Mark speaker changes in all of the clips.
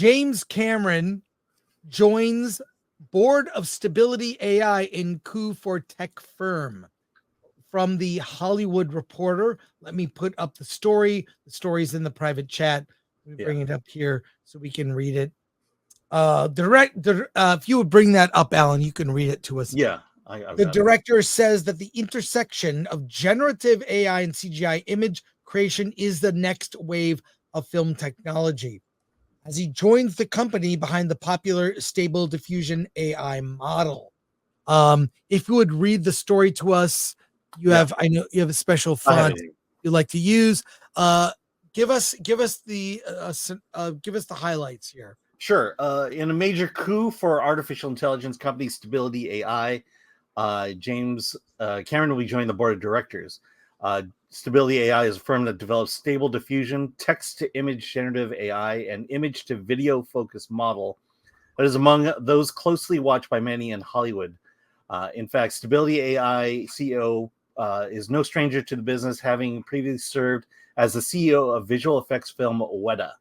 Speaker 1: James Cameron joins board of Stability AI in Coup for tech firm. From the Hollywood Reporter. Let me put up the story. The story's in the private chat. Let me bring it up here so we can read it. If you would bring that up, Alan, you can read it to us.
Speaker 2: Yeah.
Speaker 1: The director says that the intersection of generative AI and CGI image creation is the next wave of film technology, as he joins the company behind the popular Stable Diffusion AI model. If you would read the story to us, I know you have a special font you like to use. Give us the highlights here.
Speaker 2: Sure. In a major coup for artificial intelligence company Stability AI, James Cameron will be joining the board of directors. Stability AI is a firm that develops stable diffusion, text-to-image generative AI, and image-to-video focused model that is among those closely watched by many in Hollywood. In fact, Stability AI CEO is no stranger to the business, having previously served as the CEO of visual effects film Weta.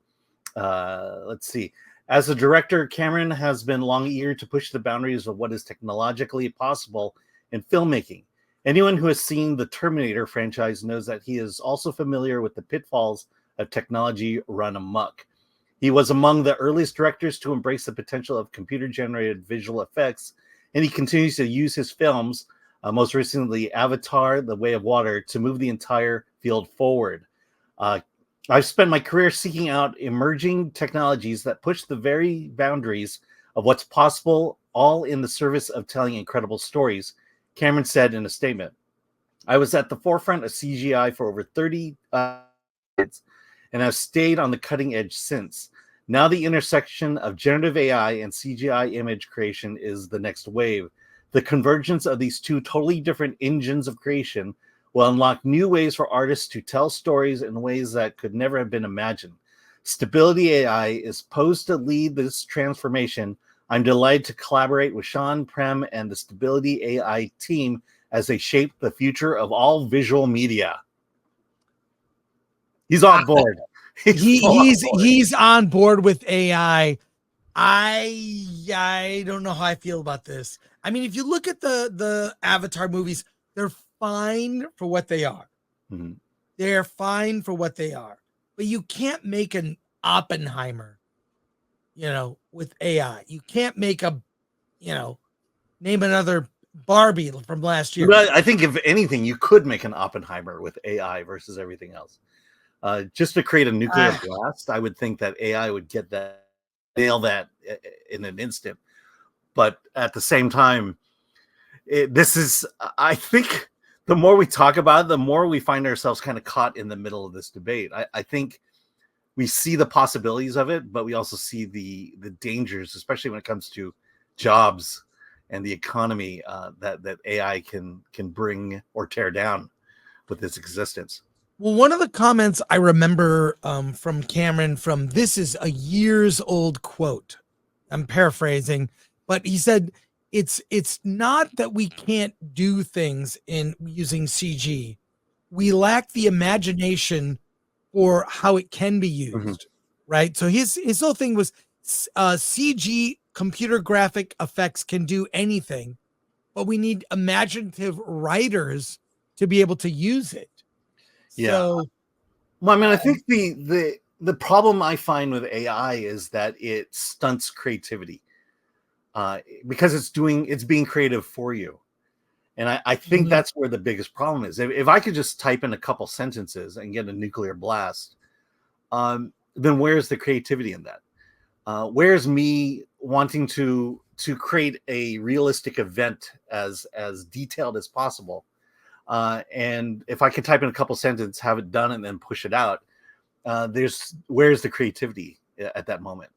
Speaker 2: Let's see. As a director, Cameron has been long eager to push the boundaries of what is technologically possible in filmmaking. Anyone who has seen the Terminator franchise knows that he is also familiar with the pitfalls of technology run amok. He was among the earliest directors to embrace the potential of computer-generated visual effects, and he continues to use his films, most recently Avatar: The Way of Water, to move the entire field forward. I've spent my career seeking out emerging technologies that push the very boundaries of what's possible, all in the service of telling incredible stories, Cameron said in a statement. I was at the forefront of CGI for over 30 years and have stayed on the cutting edge since. Now the intersection of generative AI and CGI image creation is the next wave. The convergence of these two totally different engines of creation will unlock new ways for artists to tell stories in ways that could never have been imagined. Stability AI is posed to lead this transformation. I'm delighted to collaborate with Sean, Prem, and the Stability AI team as they shape the future of all visual media. He's on board.
Speaker 1: He's on board with AI. I don't know how I feel about this. I mean, if you look at the Avatar movies, they're fine for what they are.
Speaker 2: Mm-hmm.
Speaker 1: They're fine for what they are. But you can't make an Oppenheimer, with AI. You can't make name another Barbie from last year.
Speaker 2: But I think if anything, you could make an Oppenheimer with AI versus everything else. Just to create a nuclear blast, I would think that AI would nail that in an instant. But at the same time, I think the more we talk about it, the more we find ourselves kind of caught in the middle of this debate. I think we see the possibilities of it, but we also see the dangers, especially when it comes to jobs and the economy that AI can bring or tear down with its existence.
Speaker 1: Well, one of the comments I remember from Cameron this is a years old quote. I'm paraphrasing, but he said, it's not that we can't do things in using CG. We lack the imagination for how it can be used. Mm-hmm. Right. So his whole thing was CG, computer graphic effects, can do anything, but we need imaginative writers to be able to use it.
Speaker 2: Yeah.
Speaker 1: So,
Speaker 2: well, I mean, I think the problem I find with AI is that it stunts creativity because it's being creative for you. And I think that's where the biggest problem is. If I could just type in a couple sentences and get a nuclear blast, then where's the creativity in that? Where's me wanting to create a realistic event as detailed as possible? And if I can type in a couple sentences, have it done, and then push it out, where's the creativity at that moment?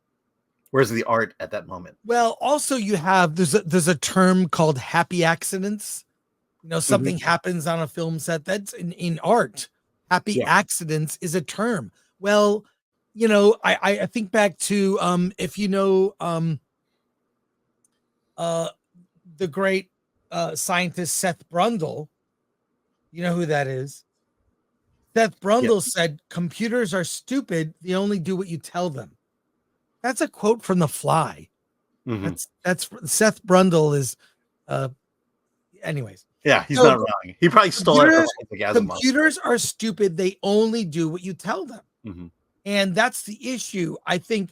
Speaker 2: Where's the art at that moment?
Speaker 1: Well, also you have there's a term called happy accidents. Something happens on a film set that's in art. Happy accidents is a term. Well, I think back to if the great scientist Seth Brundle. You know who that is? Seth Brundle said computers are stupid. They only do what you tell them. That's a quote from The Fly.
Speaker 2: Mm-hmm.
Speaker 1: That's Seth Brundle is. Anyways,
Speaker 2: Yeah, he's
Speaker 1: so
Speaker 2: not wrong. He probably stole it from Isaac Asimov.
Speaker 1: computers are stupid. They only do what you tell them.
Speaker 2: Mm-hmm.
Speaker 1: And that's the issue. I think,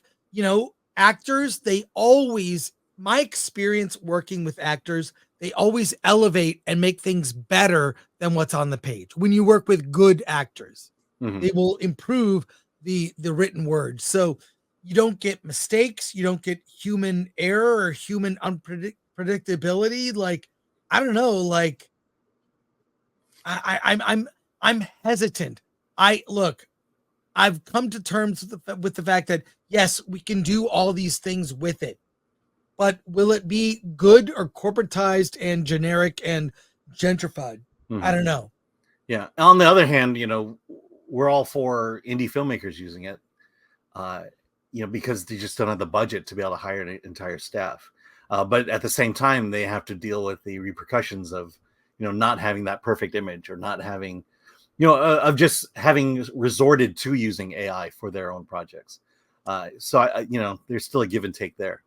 Speaker 1: actors, they always, my experience working with actors, they always elevate and make things better than what's on the page. When you work with good actors,
Speaker 2: Mm-hmm.
Speaker 1: they will improve the written word. So you don't get mistakes, you don't get human error or human unpredictability. Like, I don't know, like I'm hesitant. I've come to terms with the fact that yes, we can do all these things with it, but will it be good or corporatized and generic and gentrified?
Speaker 2: Mm-hmm.
Speaker 1: I don't know.
Speaker 2: Yeah. On the other hand, we're all for indie filmmakers using it, because they just don't have the budget to be able to hire an entire staff. But at the same time, they have to deal with the repercussions of, not having that perfect image or not having, of just having resorted to using AI for their own projects. So there's still a give and take there.